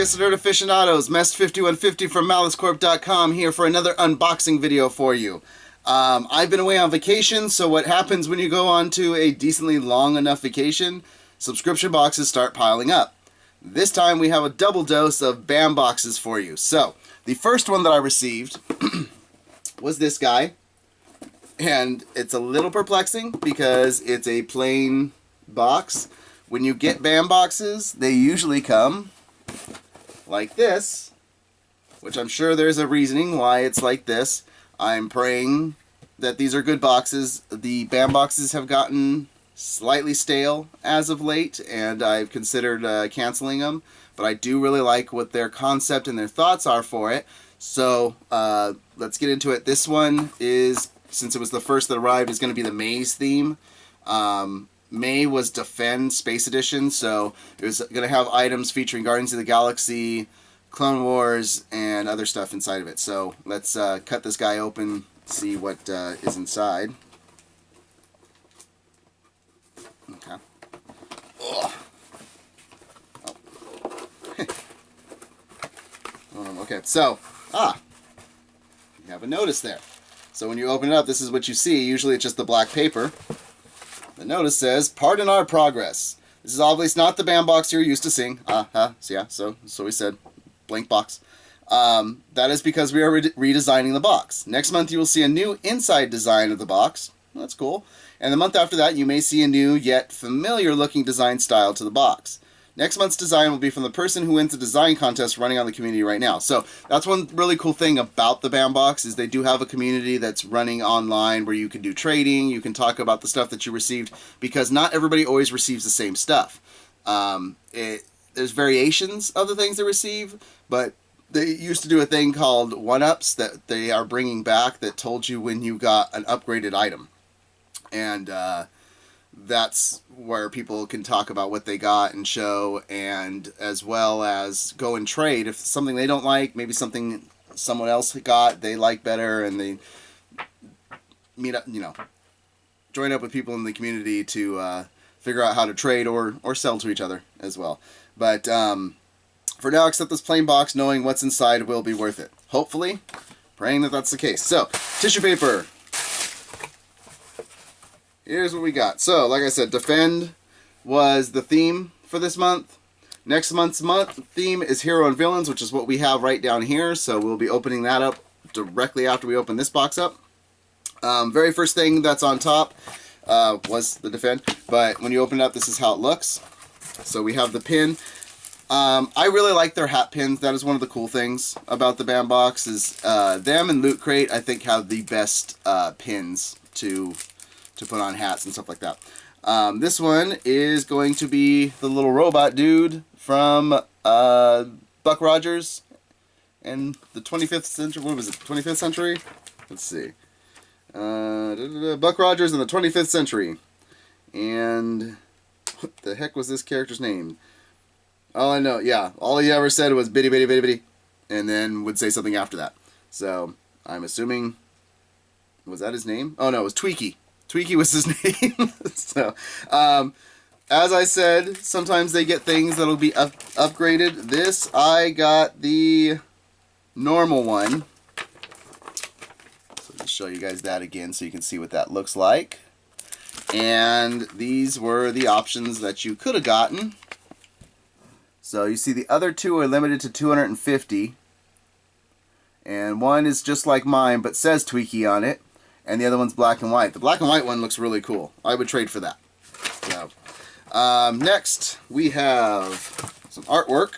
guys, Nerd Aficionados, Mest5150 from MaliceCorp.com here for another unboxing video for you. I've been away on vacation, so what happens when you go on to a decently long enough vacation? Subscription boxes start piling up. This time we have a double dose of BAM boxes for you. So, the first one that I received was this guy, and it's a little perplexing because it's a plain box. When you get BAM boxes, they usually come like this, which I'm sure there's a reasoning why it's like this. I'm praying that these are good boxes. The BAM boxes have gotten slightly stale as of late, and I've considered canceling them, but I do really like what their concept and their thoughts are for it. So let's get into it. This one is, since it was the first that arrived, is going to be the Maze theme. May was Defend Space Edition, so it was going to have items featuring Guardians of the Galaxy, Clone Wars, and other stuff inside of it. So let's cut this guy open, see what is inside. Okay. Ugh. Oh. Okay, so, you have a notice there. So when you open it up, this is what you see. Usually it's just the black paper. The notice says, "Pardon our progress. This is obviously not the BAM box you're used to seeing." So we said, blank box. That is because we are redesigning the box. Next month you will see a new inside design of the box. Well, that's cool. And the month after that you may see a new yet familiar looking design style to the box. Next month's design will be from the person who wins the design contest running on the community right now. So that's one really cool thing about the BAM box, is they do have a community that's running online where you can do trading, you can talk about the stuff that you received, because not everybody always receives the same stuff. There's variations of the things they receive, but they used to do a thing called one-ups that they are bringing back that told you when you got an upgraded item. And that's where people can talk about what they got and show, and as well as go and trade. If something they don't like, maybe something someone else got they like better, and they meet up, join up with people in the community to figure out how to trade or sell to each other as well. But for now, accept this plain box knowing what's inside will be worth it. Hopefully, praying that that's the case. So, tissue paper. Here's what we got. So, like I said, Defend was the theme for this month. Next month's theme is Hero and Villains, which is what we have right down here. So we'll be opening that up directly after we open this box up. Very first thing that's on top was the Defend. But when you open it up, this is how it looks. So we have the pin. I really like their hat pins. That is one of the cool things about the BAM box, is them and Loot Crate, I think, have the best pins to put on hats and stuff like that. This one is going to be the little robot dude from Buck Rogers and the 25th century. What was it? 25th century? Let's see. Buck Rogers in the 25th century. And what the heck was this character's name? All I know, yeah, all he ever said was bitty bitty bitty bitty, and then would say something after that. So I'm assuming, was that his name? Oh no, it was Tweaky. Tweaky was his name. So, as I said, sometimes they get things that'll be upgraded. This, I got the normal one. So just show you guys that again so you can see what that looks like. And these were the options that you could have gotten. So you see the other two are limited to 250. And one is just like mine, but says Tweaky on it. And the other one's black and white. The black and white one looks really cool. I would trade for that. So, next, we have some artwork.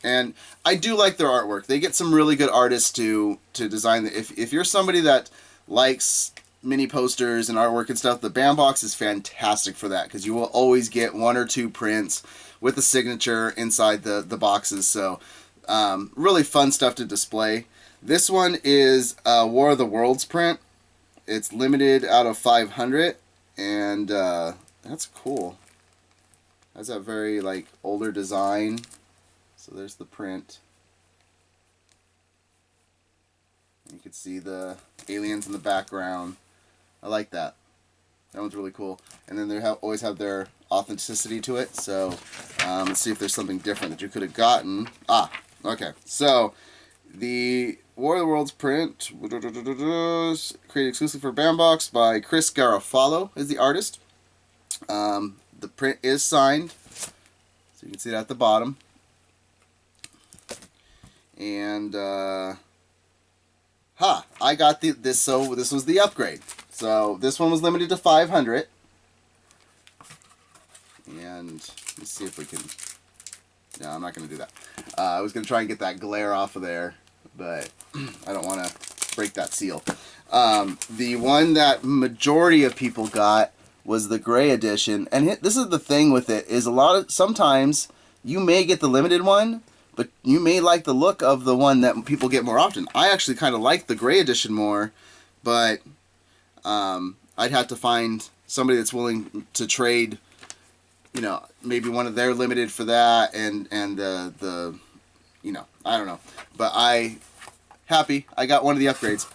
And I do like their artwork. They get some really good artists to design. If you're somebody that likes mini posters and artwork and stuff, the BAM box is fantastic for that, because you will always get one or two prints with a signature inside the boxes. So, really fun stuff to display. This one is War of the Worlds print. It's limited out of 500, and that's cool. Has that very older design. So there's the print. You can see the aliens in the background. I like that. That one's really cool. And then they always have their authenticity to it. So let's see if there's something different that you could have gotten. Okay, so the War of the Worlds print, created exclusive for Bandbox by Chris Garofalo is the artist. The print is signed, so you can see that at the bottom. And I got this. So this was the upgrade. So this one was limited to 500. And let's see if we can. No, I'm not going to do that. I was going to try and get that glare off of there, but I don't want to break that seal. The one that majority of people got was the gray edition, and this is the thing with it, is sometimes you may get the limited one, but you may like the look of the one that people get more often. I actually kind of like the gray edition more, but I'd have to find somebody that's willing to trade, you know, maybe one of their limited for that, and the you know, I don't know, but I got one of the upgrades,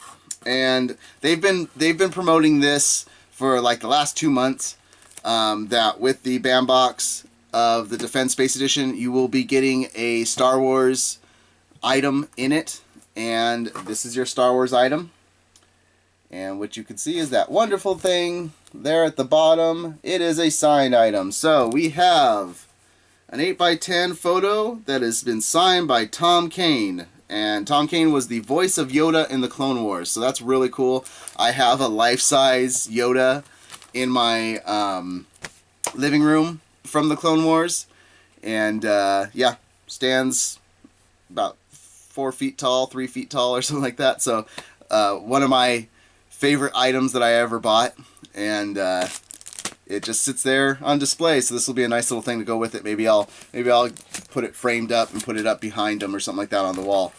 and they've been promoting this for like the last 2 months, that with the Bandbox of the Defense Space Edition, you will be getting a Star Wars item in it, and this is your Star Wars item. And what you can see is that wonderful thing there at the bottom. It is a signed item. So we have an 8x10 photo that has been signed by Tom Kane. And Tom Kane was the voice of Yoda in the Clone Wars. So that's really cool. I have a life-size Yoda in my living room from the Clone Wars. And yeah, stands about 4 feet tall, 3 feet tall or something like that. So one of my favorite items that I ever bought, and it just sits there on display. So this will be a nice little thing to go with it. Maybe I'll put it framed up and put it up behind them or something like that on the wall.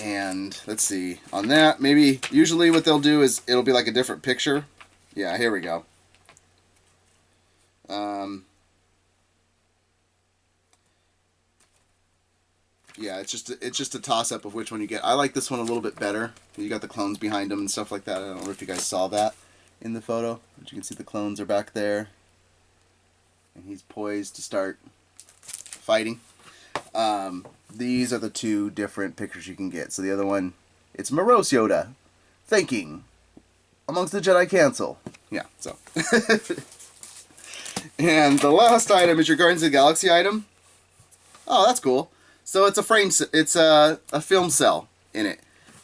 And let's see on that. Maybe usually what they'll do is it'll be like a different picture. Yeah, here we go. Yeah, it's just a toss-up of which one you get. I like this one a little bit better. You got the clones behind them and stuff like that. I don't know if you guys saw that in the photo, but you can see the clones are back there. And he's poised to start fighting. These are the two different pictures you can get. So the other one, it's morose Yoda, thinking, amongst the Jedi Council. Yeah, so. And the last item is your Guardians of the Galaxy item. Oh, that's cool. So it's a frame. It's a film cell in it.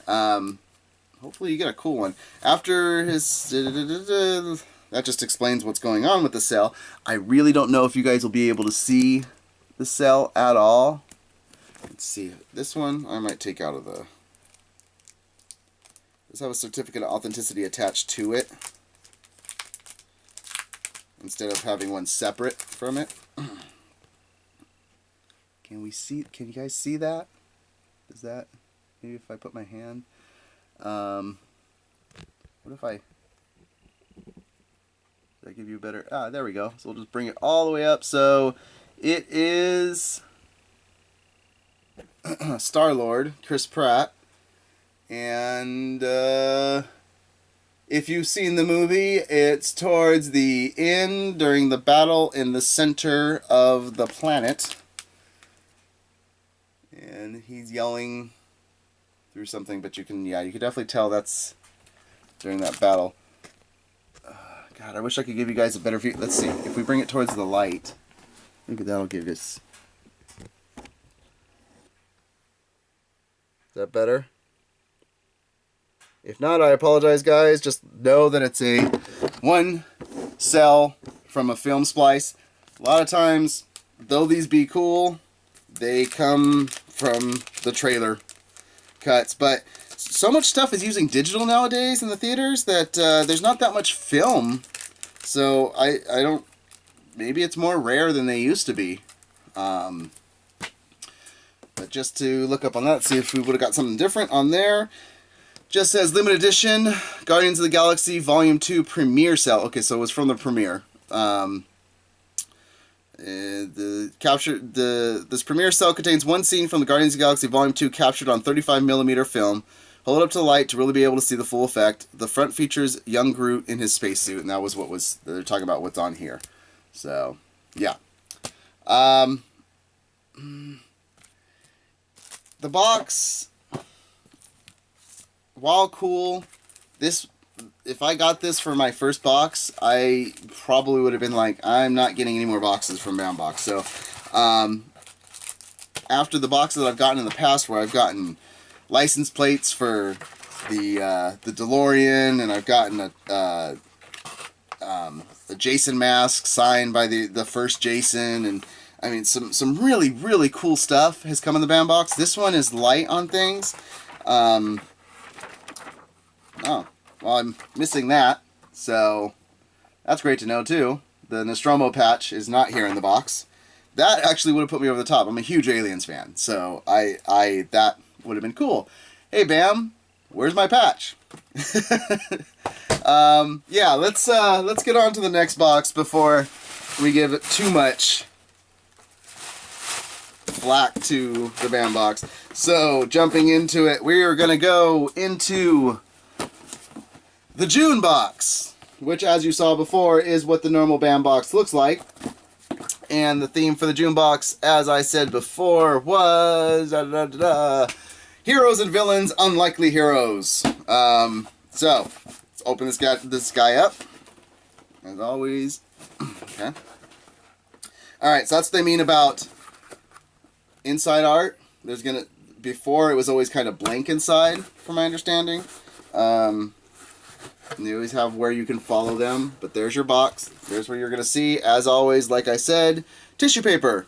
Hopefully you get a cool one. After his that just explains what's going on with the cell. I really don't know if you guys will be able to see the cell at all. Let's see. This one I might take out of the. Does have a certificate of authenticity attached to it instead of having one separate from it. Can we see? Can you guys see that? Is that maybe if I put my hand? What if I? Did I give you a better? Ah, there we go. So we'll just bring it all the way up. So it is Star-Lord, Chris Pratt, and if you've seen the movie, it's towards the end during the battle in the center of the planet. And he's yelling through something, but you can definitely tell that's during that battle. God, I wish I could give you guys a better view. Let's see. If we bring it towards the light, maybe that'll give us. Is that better? If not, I apologize, guys. Just know that it's a one cell from a film splice. A lot of times, though these be cool, they come from the trailer cuts. But so much stuff is using digital nowadays in the theaters that there's not that much film. So I don't. Maybe it's more rare than they used to be. But just to look up on that, see if we would have got something different on there. Just says limited edition Guardians of the Galaxy Volume 2 Premiere Cell. Okay, so it was from the premiere. This premiere cell contains one scene from the Guardians of the Galaxy Volume 2 captured on 35mm film. Hold it up to the light to really be able to see the full effect. The front features young Groot in his spacesuit, and that was what they're talking about what's on here. So, yeah. the box, while cool, this, if I got this for my first box, I probably would have been like, I'm not getting any more boxes from Bambox. So, after the boxes that I've gotten in the past, where I've gotten license plates for the DeLorean, and I've gotten a Jason mask signed by the first Jason, and I mean some really, really cool stuff has come in the Bambox. This one is light on things. Oh, well, I'm missing that, so that's great to know too. The Nostromo patch is not here in the box. That actually would have put me over the top. I'm a huge Aliens fan, so that would have been cool. Hey Bam, where's my patch? Yeah, let's get on to the next box before we give it too much flack to the Bambox. So, jumping into it, we are going to go into the June box, which, as you saw before, is what the normal Bambox looks like. And the theme for the June box, as I said before, was heroes and villains, unlikely heroes. So let's open this guy up, as always. Okay. All right, so that's what they mean about inside art. There's before it was always kind of blank inside, from my understanding. They always have where you can follow them, but there's your box. There's where you're going to see, as always, like I said, tissue paper.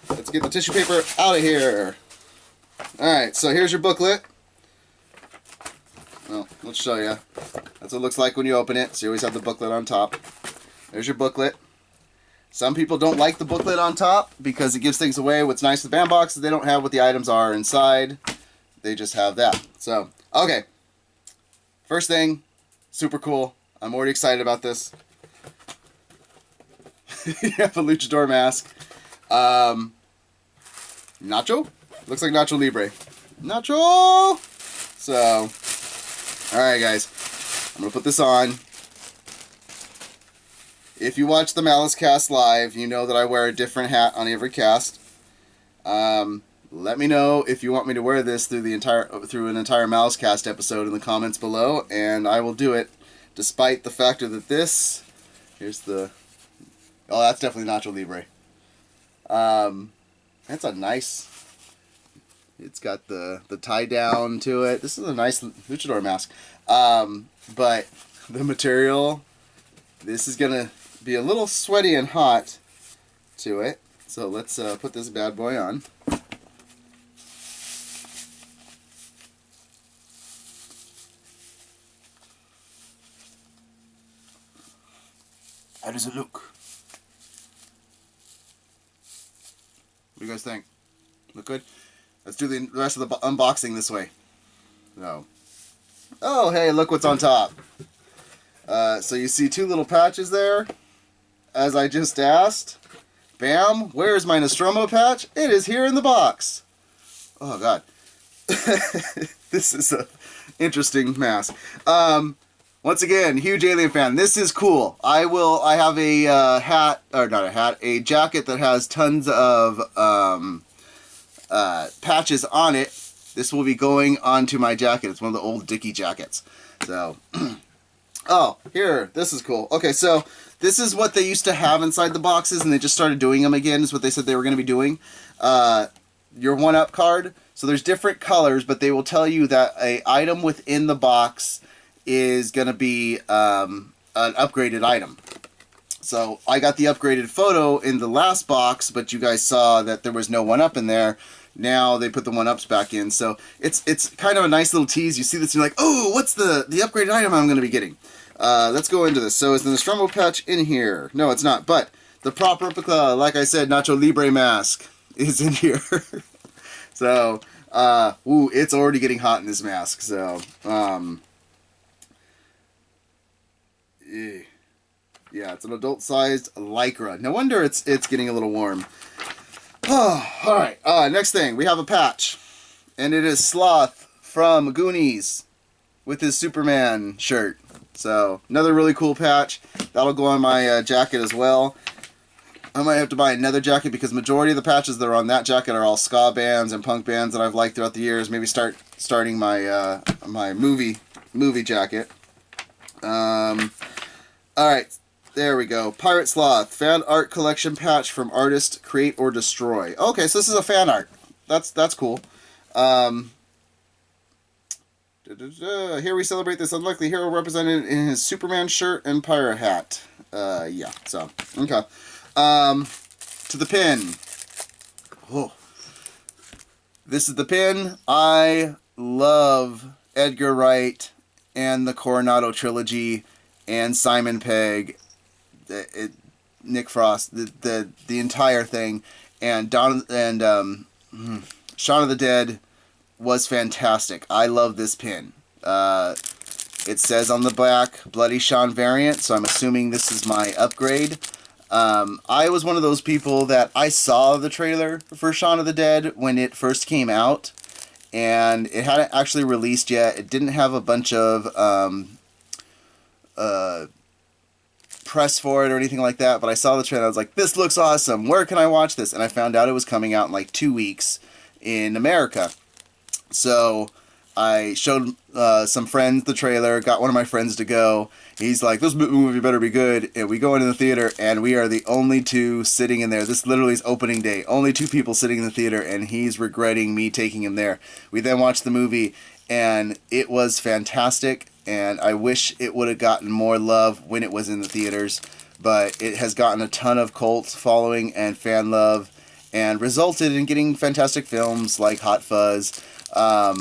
Let's get the tissue paper out of here. Alright, so here's your booklet. Well, let's show you. That's what it looks like when you open it. So you always have the booklet on top. There's your booklet. Some people don't like the booklet on top because it gives things away. What's nice with Bambox is they don't have what the items are inside. They just have that. So, okay. First thing, super cool. I'm already excited about this. You have a luchador mask. Nacho? Looks like Nacho Libre. Nacho! So, alright guys. I'm going to put this on. If you watch the MaliceCast live, you know that I wear a different hat on every cast. Let me know if you want me to wear this through an entire MaliceCast episode in the comments below, and I will do it, despite the fact that this... Here's the... Oh, that's definitely Nacho Libre. That's a nice... It's got the tie down to it. This is a nice luchador mask. But the material, this is going to be a little sweaty and hot to it. So let's put this bad boy on. How does it look? What do you guys think? Look good? Let's do the rest of the unboxing this way. No. Oh, hey, look what's on top. So you see two little patches there, as I just asked. Bam, where's my Nostromo patch? It is here in the box. Oh, God. This is a interesting mask. Once again, huge Alien fan. This is cool. I have a a jacket that has tons of patches on it. This will be going onto my jacket. It's one of the old Dickie jackets. So, oh, here, this is cool. Okay, so this is what they used to have inside the boxes, and they just started doing them again, is what they said they were going to be doing. Your 1-up card. So there's different colors, but they will tell you that an item within the box is going to be an upgraded item. So I got the upgraded photo in the last box, but you guys saw that there was no 1-up in there. Now they put the 1-ups back in. So it's kind of a nice little tease. You see this and you're like, oh, what's the upgraded item I'm going to be getting? Let's go into this. So is the Nostromo patch in here? No, it's not. But the prop replica, like I said, Nacho Libre mask is in here. So, ooh, it's already getting hot in this mask. So, yeah, it's an adult-sized Lycra. No wonder it's getting a little warm. Oh, all right. Next thing, we have a patch, and it is Sloth from Goonies with his Superman shirt. So another really cool patch that'll go on my jacket as well. I might have to buy another jacket because majority of the patches that are on that jacket are all ska bands and punk bands that I've liked throughout the years. Maybe starting my my movie jacket. All right, there we go. Pirate Sloth fan art collection patch from artist Create or Destroy. Okay, so this is a fan art. That's cool. Here we celebrate this unlikely hero represented in his Superman shirt and pirate hat. Yeah. So okay. To the pin. Oh, this is the pin. I love Edgar Wright and the Coronado trilogy and Simon Pegg, Nick Frost, the entire thing, and Shaun of the Dead was fantastic. I love this pin. It says on the back Bloody Shaun variant, so I'm assuming this is my upgrade. I was one of those people that I saw the trailer for Shaun of the Dead when it first came out, and it hadn't actually released yet. It didn't have a bunch of press for it or anything like that, but I saw the trailer. I was like, this looks awesome. Where can I watch this? And I found out it was coming out in like 2 weeks in America. So I showed some friends the trailer, got one of my friends to go. He's like, this movie better be good. And we go into the theater, and we are the only two sitting in there. This literally is opening day. Only two people sitting in the theater, and he's regretting me taking him there. We then watched the movie, and it was fantastic. And I wish it would have gotten more love when it was in the theaters. But it has gotten a ton of cult following and fan love, and resulted in getting fantastic films like Hot Fuzz. I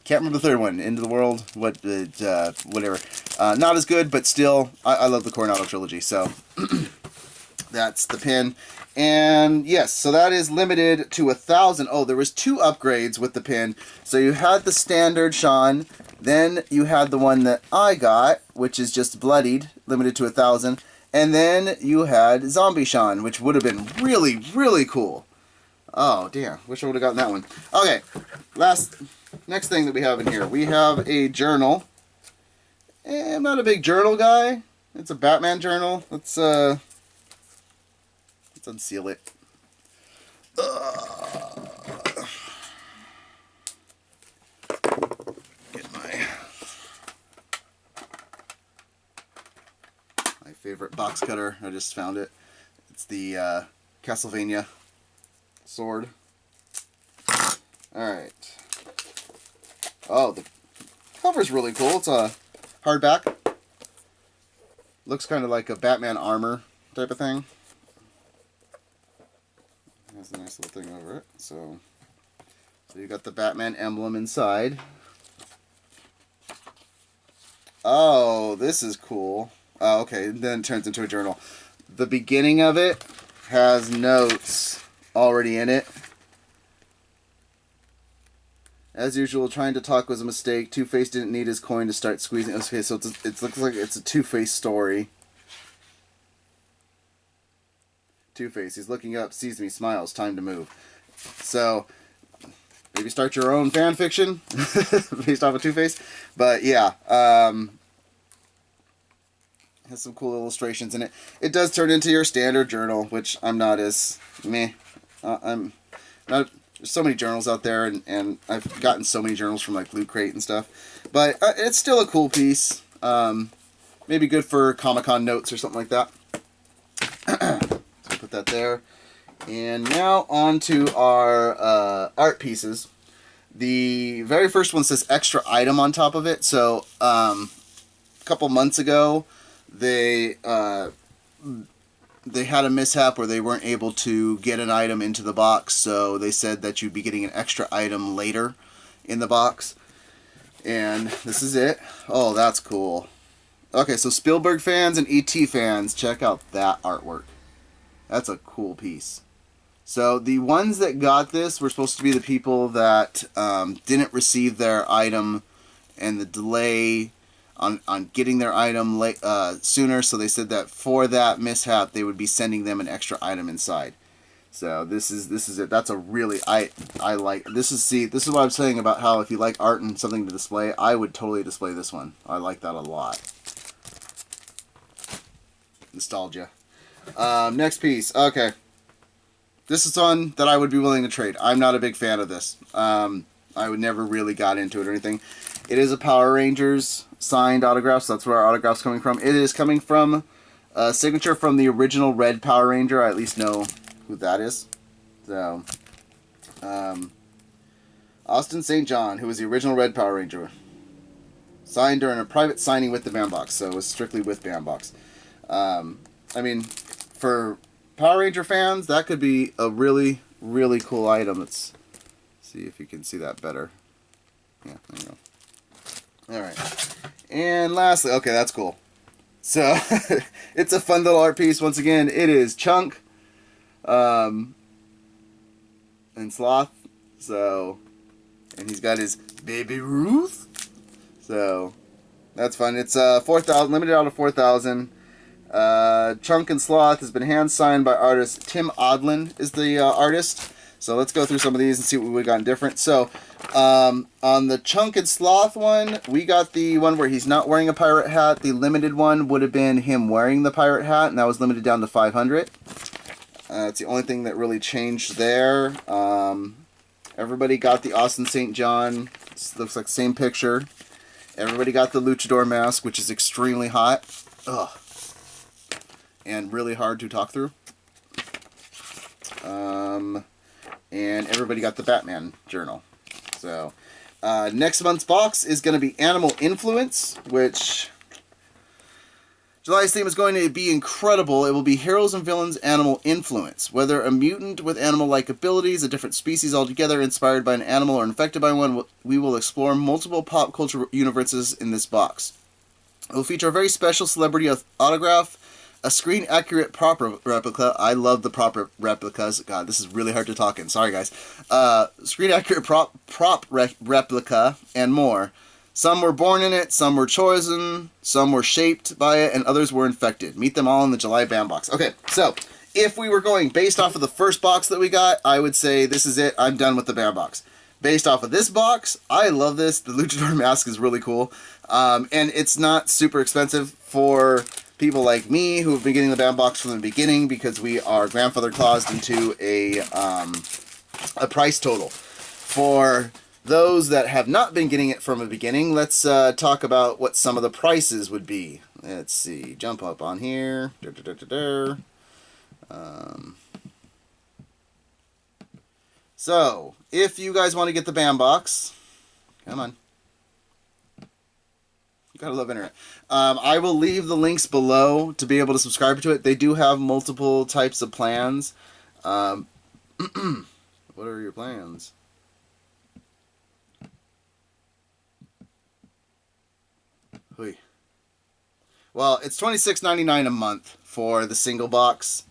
can't remember the third one. Into the World, whatever. Not as good, but still, I love the Coronado trilogy. So that's the pin. And yes, so that is limited to 1,000. Oh, there was 2 upgrades with the pin. So you had the standard Shaun, then you had the one that I got, which is just bloodied, limited to 1,000, and then you had Zombie Shaun, which would have been really, really cool. Oh, damn. Wish I would have gotten that one. Okay. Next thing that we have in here. We have a journal. I'm not a big journal guy. It's a Batman journal. Let's unseal it. Get my favorite box cutter. I just found it. It's the Castlevania sword. Alright. Oh, the cover's really cool. It's a hardback. Looks kind of like a Batman armor type of thing. Has a nice little thing over it. So you got the Batman emblem inside. Oh, this is cool. Oh, okay. Then it turns into a journal. The beginning of it has notes already in it. As usual, trying to talk was a mistake. Two-Face didn't need his coin to start squeezing. Okay, so it looks like it's a Two-Face story. Two-Face, he's looking up, sees me, smiles, time to move. So, maybe start your own fan fiction based off of Two-Face. But yeah, has some cool illustrations in it. It does turn into your standard journal, which I'm not as meh. I'm not. There's so many journals out there, and I've gotten so many journals from like Loot Crate and stuff. But it's still a cool piece. Maybe good for Comic-Con notes or something like that. So put that there. And now on to our art pieces. The very first one says extra item on top of it. So a couple months ago, they had a mishap where they weren't able to get an item into the box, so they said that you'd be getting an extra item later in the box. And this is it. Oh, that's cool. Okay, so Spielberg fans and E.T. fans, check out that artwork. That's a cool piece. So the ones that got this were supposed to be the people that didn't receive their item, and the delay on getting their item sooner, so they said that for that mishap they would be sending them an extra item inside. So this is it. That's a really I like this is what I'm saying about how if you like art and something to display, I would totally display this one. I like that a lot. Nostalgia. Next piece. Okay. This is one that I would be willing to trade. I'm not a big fan of this. I would never really got into it or anything. It is a Power Rangers signed autograph, so that's where our autograph's coming from. It is coming from a signature from the original Red Power Ranger. I at least know who that is. So, Austin St. John, who was the original Red Power Ranger. Signed during a private signing with the bandbox, so it was strictly with bandbox. I mean, for Power Ranger fans, that could be a really, really cool item. Let's see if you can see that better. Yeah, there you go. Alright. And lastly, okay, that's cool. So, it's a fun little art piece. Once again, it is Chunk and Sloth. So, and he's got his Baby Ruth. So, that's fun. It's 4,000, limited out of 4,000. Chunk and Sloth has been hand signed by artist Tim Odlin is the artist. So let's go through some of these and see what we got different. So on the Chunk and Sloth one, we got the one where he's not wearing a pirate hat. The limited one would have been him wearing the pirate hat, and that was limited down to 500. It's the only thing that really changed there. Everybody got the Austin St. John. This looks like the same picture. Everybody got the luchador mask, which is extremely hot. Ugh. And really hard to talk through. And everybody got the Batman journal. So, next month's box is going to be Animal Influence, which July's theme is going to be incredible. It will be Heroes and Villains Animal Influence. Whether a mutant with animal-like abilities, a different species altogether, inspired by an animal or infected by one, we will explore multiple pop culture universes in this box. It will feature a very special celebrity autograph, a screen-accurate prop replica. I love the prop replicas. God, this is really hard to talk in. Sorry, guys. Screen-accurate prop replica, and more. Some were born in it, some were chosen, some were shaped by it, and others were infected. Meet them all in the July bandbox. Okay, so if we were going based off of the first box that we got, I would say this is it. I'm done with the bandbox. Based off of this box, I love this. The luchador mask is really cool. And it's not super expensive for people like me who have been getting the bandbox from the beginning because we are grandfather claused into a price total. For those that have not been getting it from the beginning, let's talk about what some of the prices would be. Let's see. Jump up on here. So, if you guys want to get the bandbox, come on. You gotta love internet. I will leave the links below to be able to subscribe to it. They do have multiple types of plans. What are your plans? Well, it's $26.99 a month for the single box.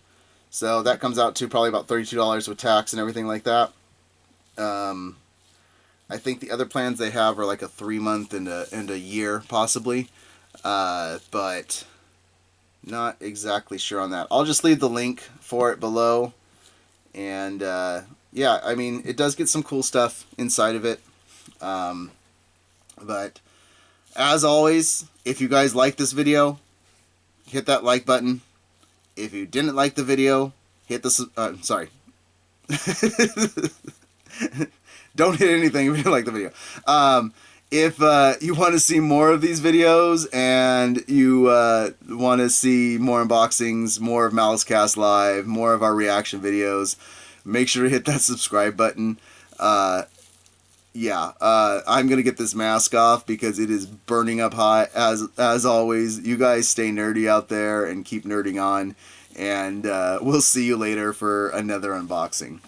So that comes out to probably about $32 with tax and everything like that. I think the other plans they have are like a 3-month and a year possibly. But not exactly sure on that. I'll just leave the link for it below. And yeah, I mean, it does get some cool stuff inside of it. But as always, if you guys like this video, hit that like button. If you didn't like the video, hit the sorry. Don't hit anything if you didn't like the video. If you want to see more of these videos and you want to see more unboxings, more of MaliceCast Live, more of our reaction videos, make sure to hit that subscribe button. Yeah, I'm going to get this mask off because it is burning up hot. As always, you guys stay nerdy out there and keep nerding on. And we'll see you later for another unboxing.